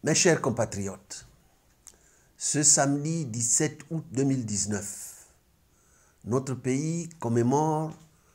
Mes chers compatriotes, ce samedi 17 août 2019, notre pays commémore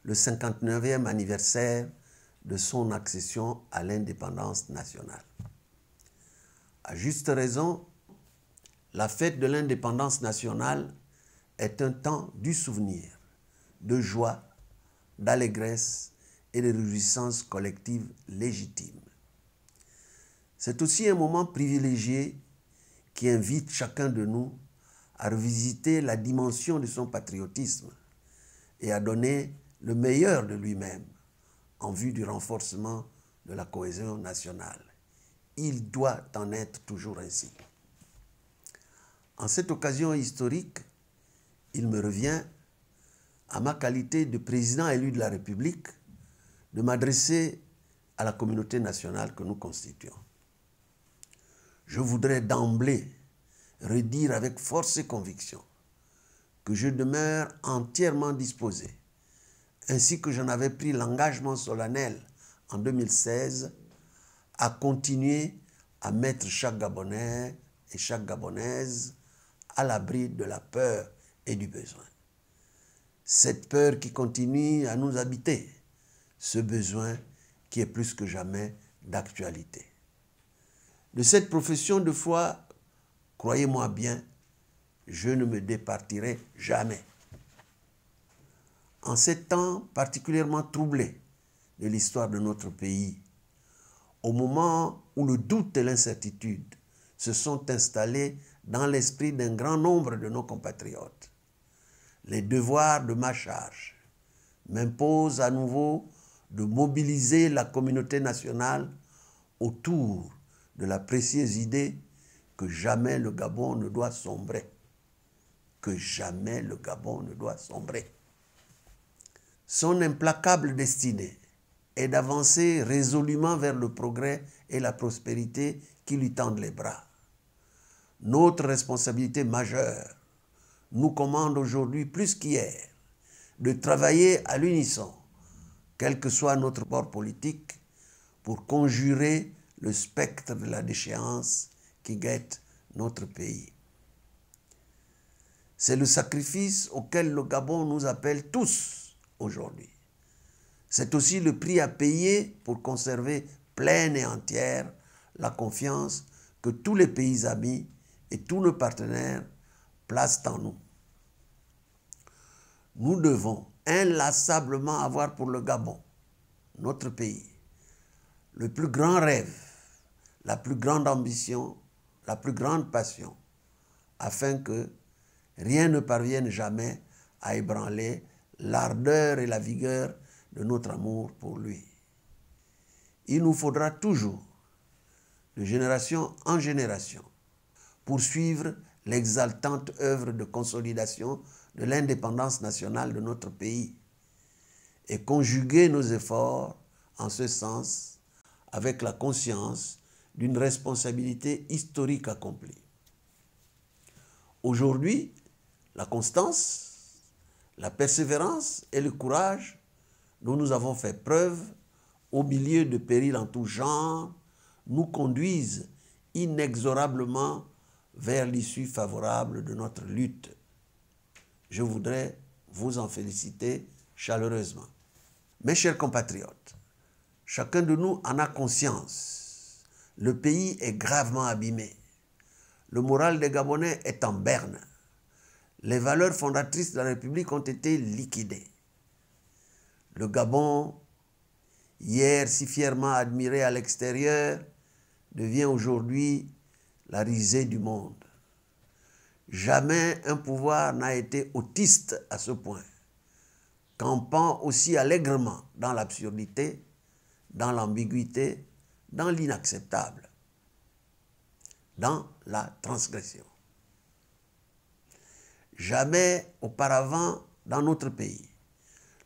le 59e anniversaire de son accession à l'indépendance nationale. À juste raison, la fête de l'indépendance nationale est un temps du souvenir, de joie, d'allégresse et de réjouissance collective légitime. C'est aussi un moment privilégié qui invite chacun de nous à revisiter la dimension de son patriotisme et à donner le meilleur de lui-même en vue du renforcement de la cohésion nationale. Il doit en être toujours ainsi. En cette occasion historique, il me revient, à ma qualité de président élu de la République, de m'adresser à la communauté nationale que nous constituons. Je voudrais d'emblée redire avec force et conviction que je demeure entièrement disposé, ainsi que j'en avais pris l'engagement solennel en 2016, à continuer à mettre chaque Gabonais et chaque Gabonaise à l'abri de la peur et du besoin. Cette peur qui continue à nous habiter, ce besoin qui est plus que jamais d'actualité. De cette profession de foi, croyez-moi bien, je ne me départirai jamais. En ces temps particulièrement troublés de l'histoire de notre pays, au moment où le doute et l'incertitude se sont installés dans l'esprit d'un grand nombre de nos compatriotes, les devoirs de ma charge m'imposent à nouveau de mobiliser la communauté nationale autour de la précieuse idée que jamais le Gabon ne doit sombrer. Que jamais le Gabon ne doit sombrer. Son implacable destinée est d'avancer résolument vers le progrès et la prospérité qui lui tendent les bras. Notre responsabilité majeure nous commande aujourd'hui plus qu'hier de travailler à l'unisson, quel que soit notre bord politique, pour conjurer le spectre de la déchéance qui guette notre pays. C'est le sacrifice auquel le Gabon nous appelle tous aujourd'hui. C'est aussi le prix à payer pour conserver pleine et entière la confiance que tous les pays amis et tous nos partenaires placent en nous. Nous devons inlassablement avoir pour le Gabon, notre pays, le plus grand rêve, la plus grande ambition, la plus grande passion, afin que rien ne parvienne jamais à ébranler l'ardeur et la vigueur de notre amour pour lui. Il nous faudra toujours, de génération en génération, poursuivre l'exaltante œuvre de consolidation de l'indépendance nationale de notre pays et conjuguer nos efforts en ce sens avec la conscience d'une responsabilité historique accomplie. Aujourd'hui, la constance, la persévérance et le courage dont nous avons fait preuve au milieu de périls en tout genre nous conduisent inexorablement vers l'issue favorable de notre lutte. Je voudrais vous en féliciter chaleureusement. Mes chers compatriotes, chacun de nous en a conscience. Le pays est gravement abîmé. Le moral des Gabonais est en berne. Les valeurs fondatrices de la République ont été liquidées. Le Gabon, hier si fièrement admiré à l'extérieur, devient aujourd'hui la risée du monde. Jamais un pouvoir n'a été autiste à ce point, campant aussi allègrement dans l'absurdité, dans l'ambiguïté, dans l'inacceptable, dans la transgression. Jamais auparavant dans notre pays,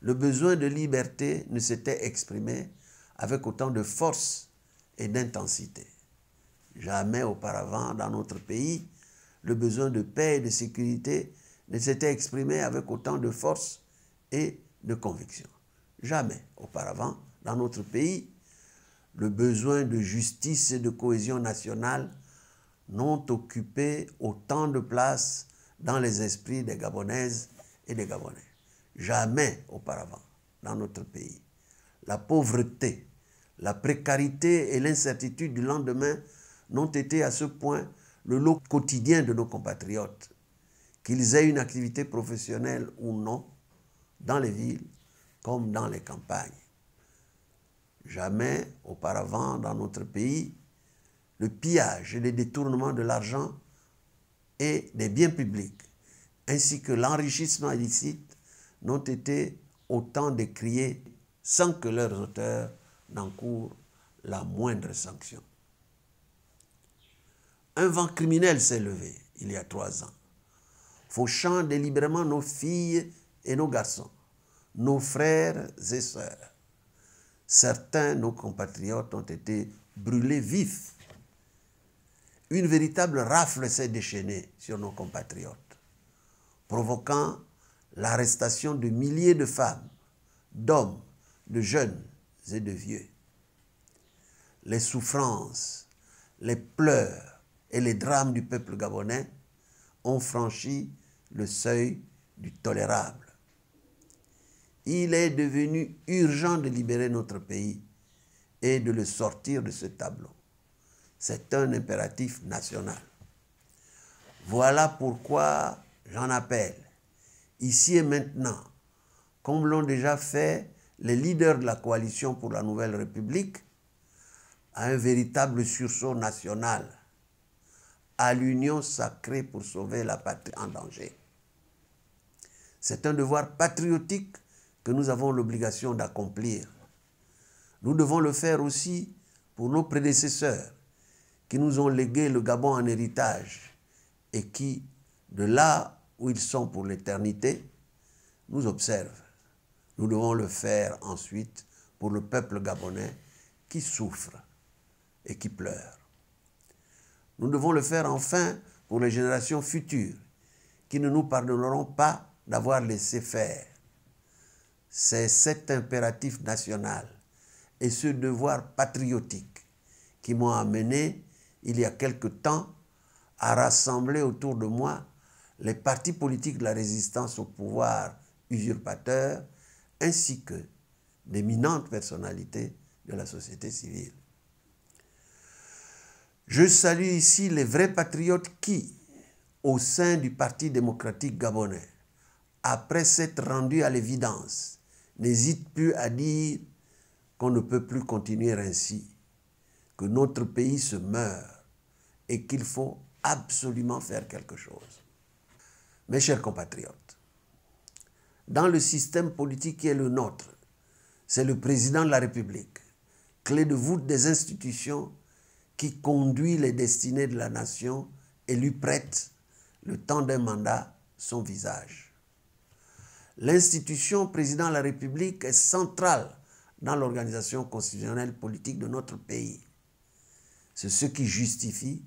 le besoin de liberté ne s'était exprimé avec autant de force et d'intensité. Jamais auparavant dans notre pays, le besoin de paix et de sécurité ne s'était exprimé avec autant de force et de conviction. Jamais auparavant dans notre pays, le besoin de justice et de cohésion nationale n'ont occupé autant de place dans les esprits des Gabonaises et des Gabonais. Jamais auparavant dans notre pays. La pauvreté, la précarité et l'incertitude du lendemain n'ont été à ce point le lot quotidien de nos compatriotes, qu'ils aient une activité professionnelle ou non, dans les villes comme dans les campagnes. Jamais auparavant dans notre pays, le pillage et les détournements de l'argent et des biens publics, ainsi que l'enrichissement illicite, n'ont été autant décriés sans que leurs auteurs n'encourent la moindre sanction. Un vent criminel s'est levé il y a 3 ans, fauchant délibérément nos filles et nos garçons, nos frères et sœurs. Certains, nos compatriotes, ont été brûlés vifs. Une véritable rafle s'est déchaînée sur nos compatriotes, provoquant l'arrestation de milliers de femmes, d'hommes, de jeunes et de vieux. Les souffrances, les pleurs et les drames du peuple gabonais ont franchi le seuil du tolérable. Il est devenu urgent de libérer notre pays et de le sortir de ce tableau. C'est un impératif national. Voilà pourquoi j'en appelle, ici et maintenant, comme l'ont déjà fait les leaders de la coalition pour la Nouvelle République, à un véritable sursaut national, à l'union sacrée pour sauver la patrie en danger. C'est un devoir patriotique que nous avons l'obligation d'accomplir. Nous devons le faire aussi pour nos prédécesseurs qui nous ont légué le Gabon en héritage et qui, de là où ils sont pour l'éternité, nous observent. Nous devons le faire ensuite pour le peuple gabonais qui souffre et qui pleure. Nous devons le faire enfin pour les générations futures qui ne nous pardonneront pas d'avoir laissé faire. C'est cet impératif national et ce devoir patriotique qui m'ont amené, il y a quelque temps, à rassembler autour de moi les partis politiques de la résistance au pouvoir usurpateur ainsi que d'éminentes personnalités de la société civile. Je salue ici les vrais patriotes qui, au sein du Parti démocratique gabonais, après s'être rendus à l'évidence, n'hésitent plus à dire qu'on ne peut plus continuer ainsi, que notre pays se meurt et qu'il faut absolument faire quelque chose. Mes chers compatriotes, dans le système politique qui est le nôtre, c'est le président de la République, clé de voûte des institutions, qui conduit les destinées de la nation et lui prête, le temps d'un mandat, son visage. L'institution président de la République est centrale dans l'organisation constitutionnelle politique de notre pays. C'est ce qui justifie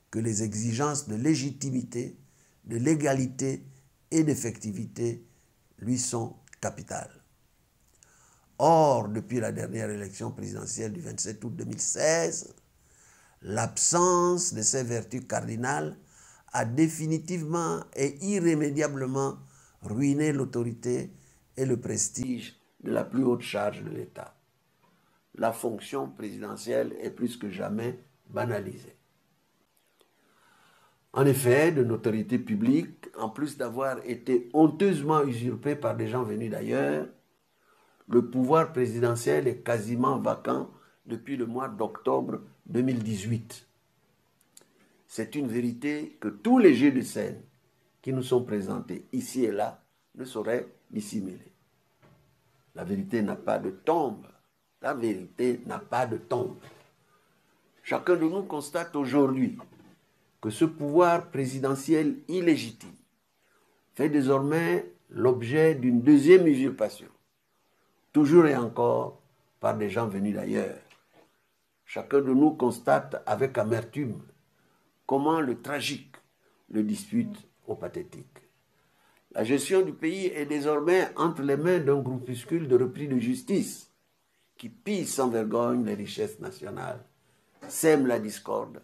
que les exigences de légitimité, de légalité et d'effectivité lui sont capitales. Or, depuis la dernière élection présidentielle du 27 août 2016, l'absence de ces vertus cardinales a définitivement et irrémédiablement ruiné l'autorité et le prestige de la plus haute charge de l'État. La fonction présidentielle est plus que jamais banalisée. En effet, de notoriété publique, en plus d'avoir été honteusement usurpée par des gens venus d'ailleurs, le pouvoir présidentiel est quasiment vacant depuis le mois d'octobre 2018. C'est une vérité que tous les jeux de scène qui nous sont présentés ici et là ne sauraient dissimuler. La vérité n'a pas de tombe. La vérité n'a pas de tombe. Chacun de nous constate aujourd'hui que ce pouvoir présidentiel illégitime fait désormais l'objet d'une deuxième usurpation, toujours et encore par des gens venus d'ailleurs. Chacun de nous constate avec amertume comment le tragique le dispute au pathétique. La gestion du pays est désormais entre les mains d'un groupuscule de repris de justice qui pillent sans vergogne les richesses nationales, sèment la discorde,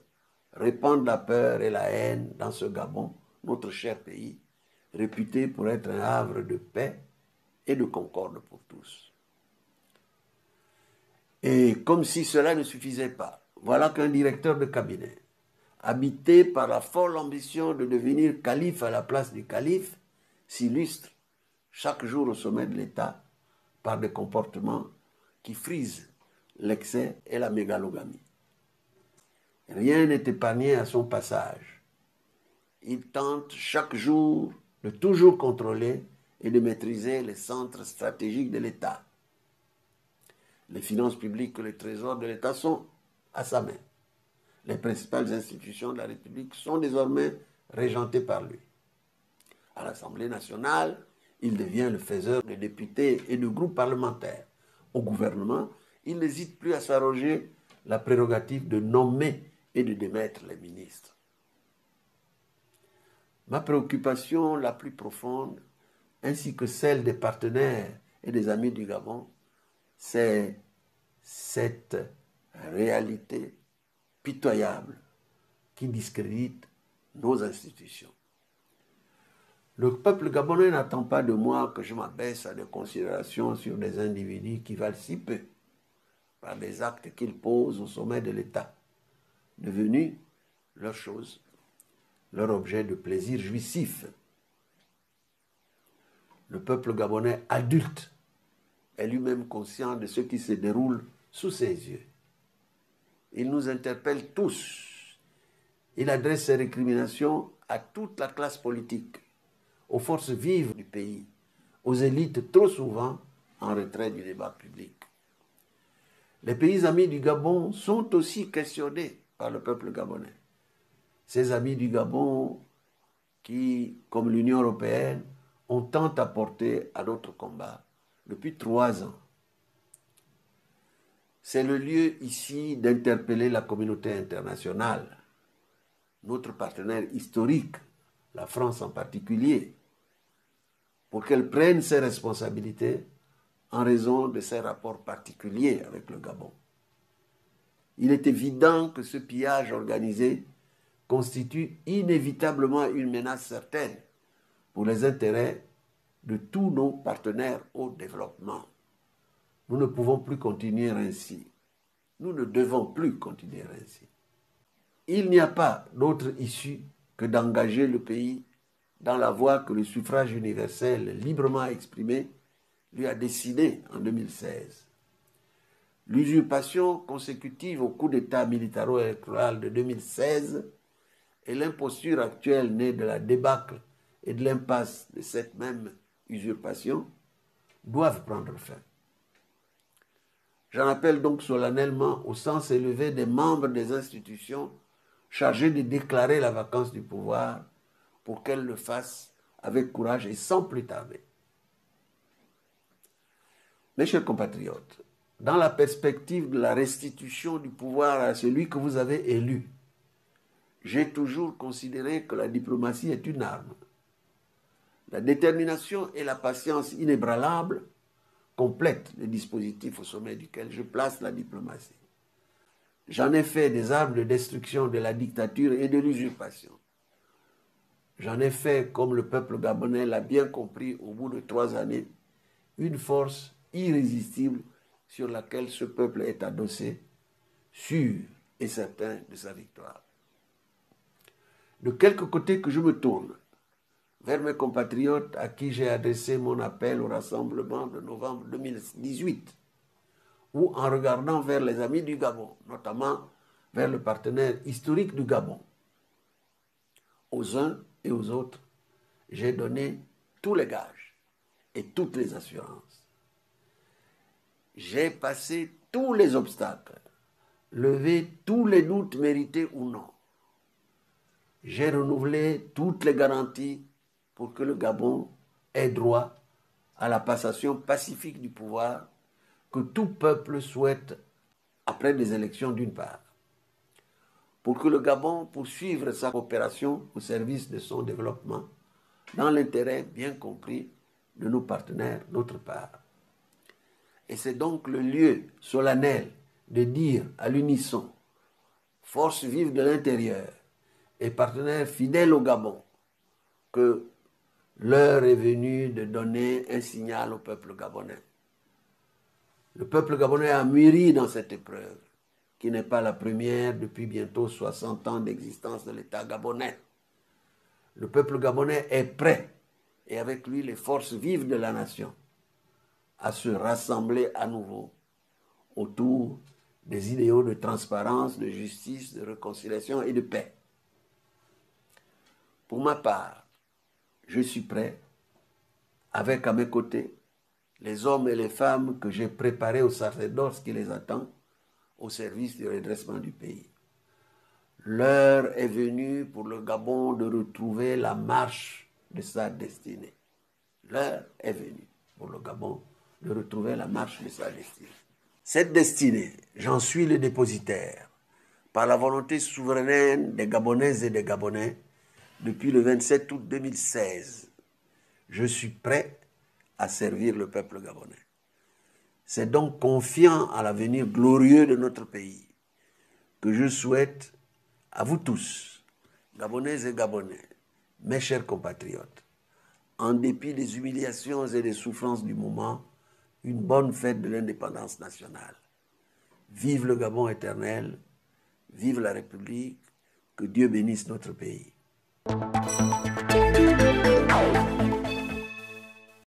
répandent la peur et la haine dans ce Gabon, notre cher pays, réputé pour être un havre de paix et de concorde pour tous. Et comme si cela ne suffisait pas, voilà qu'un directeur de cabinet, habité par la folle ambition de devenir calife à la place du calife, s'illustre chaque jour au sommet de l'État par des comportements qui frisent l'excès et la mégalogamie. Rien n'est épargné à son passage. Il tente chaque jour de toujours contrôler et de maîtriser les centres stratégiques de l'État. Les finances publiques et le trésor de l'État sont à sa main. Les principales institutions de la République sont désormais régentées par lui. À l'Assemblée nationale, il devient le faiseur de députés et de groupes parlementaires. Au gouvernement, il n'hésite plus à s'arroger la prérogative de nommer et de démettre les ministres. Ma préoccupation la plus profonde, ainsi que celle des partenaires et des amis du Gabon, c'est cette réalité pitoyable qui discrédite nos institutions. Le peuple gabonais n'attend pas de moi que je m'abaisse à des considérations sur des individus qui valent si peu par des actes qu'ils posent au sommet de l'État, devenus leur chose, leur objet de plaisir jouissif. Le peuple gabonais adulte est lui-même conscient de ce qui se déroule sous ses yeux. Il nous interpelle tous. Il adresse ses récriminations à toute la classe politique, aux forces vives du pays, aux élites trop souvent en retrait du débat public. Les pays amis du Gabon sont aussi questionnés par le peuple gabonais. Ces amis du Gabon qui, comme l'Union européenne, ont tant apporté à notre combat depuis 3 ans. C'est le lieu ici d'interpeller la communauté internationale, notre partenaire historique, la France en particulier, pour qu'elle prenne ses responsabilités en raison de ses rapports particuliers avec le Gabon. Il est évident que ce pillage organisé constitue inévitablement une menace certaine pour les intérêts de tous nos partenaires au développement. Nous ne pouvons plus continuer ainsi. Nous ne devons plus continuer ainsi. Il n'y a pas d'autre issue que d'engager le pays dans la voie que le suffrage universel librement exprimé lui a dessinée en 2016. L'usurpation consécutive au coup d'État militaro-électoral de 2016 et l'imposture actuelle née de la débâcle et de l'impasse de cette même usurpation doivent prendre fin. J'en appelle donc solennellement au sens élevé des membres des institutions chargés de déclarer la vacance du pouvoir pour qu'elles le fassent avec courage et sans plus tarder. Mes chers compatriotes, dans la perspective de la restitution du pouvoir à celui que vous avez élu, j'ai toujours considéré que la diplomatie est une arme. La détermination et la patience inébranlables complètent le dispositif au sommet duquel je place la diplomatie. J'en ai fait des armes de destruction de la dictature et de l'usurpation. J'en ai fait, comme le peuple gabonais l'a bien compris au bout de 3 années, une force irrésistible sur laquelle ce peuple est adossé, sûr et certain de sa victoire. De quelque côté que je me tourne, vers mes compatriotes à qui j'ai adressé mon appel au rassemblement de novembre 2018, ou en regardant vers les amis du Gabon, notamment vers le partenaire historique du Gabon. Aux uns et aux autres, j'ai donné tous les gages et toutes les assurances. J'ai passé tous les obstacles, levé tous les doutes mérités ou non. J'ai renouvelé toutes les garanties pour que le Gabon ait droit à la passation pacifique du pouvoir que tout peuple souhaite après des élections d'une part, pour que le Gabon poursuive sa coopération au service de son développement dans l'intérêt bien compris de nos partenaires d'autre part, Et c'est donc le lieu solennel de dire à l'unisson, force vive de l'intérieur et partenaires fidèles au Gabon, que l'heure est venue de donner un signal au peuple gabonais. Le peuple gabonais a mûri dans cette épreuve, qui n'est pas la première depuis bientôt 60 ans d'existence de l'État gabonais. Le peuple gabonais est prêt, et avec lui les forces vives de la nation, à se rassembler à nouveau autour des idéaux de transparence, de justice, de réconciliation et de paix. Pour ma part, je suis prêt, avec à mes côtés les hommes et les femmes que j'ai préparés au sacerdoce qui les attend, au service du redressement du pays. L'heure est venue pour le Gabon de retrouver la marche de sa destinée. L'heure est venue pour le Gabon de retrouver la marche de sa destinée. Cette destinée, j'en suis le dépositaire, par la volonté souveraine des Gabonaises et des Gabonais, depuis le 27 août 2016. Je suis prêt à servir le peuple gabonais. C'est donc confiant à l'avenir glorieux de notre pays que je souhaite à vous tous, Gabonaises et Gabonais, mes chers compatriotes, en dépit des humiliations et des souffrances du moment, une bonne fête de l'indépendance nationale. Vive le Gabon éternel, vive la République, que Dieu bénisse notre pays.